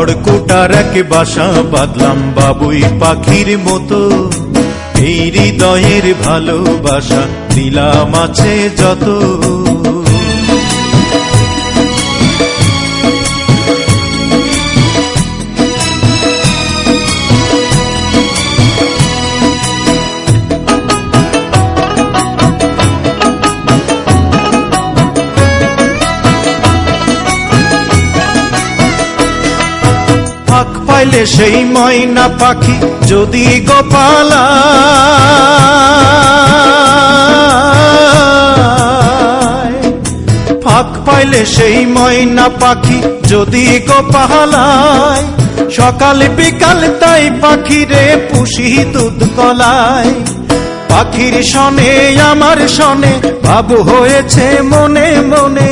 খড়কুটার এক বাসা বাঁধলাম বাবুই পাখির মতো, এই হৃদয়ের ভালোবাসা দিলাম আছে যত। ফাঁক পাইলে সেই ময়না পাখি যদি গোপালা, ফাঁক পাইলে সেই ময়না পাখি যদি গোপালায়, সকাল বিকাল তাই পাখিরে পুষি দুধ কলায়। পাখির সনে আমার সনে ভাব হয়েছে মনে মনে,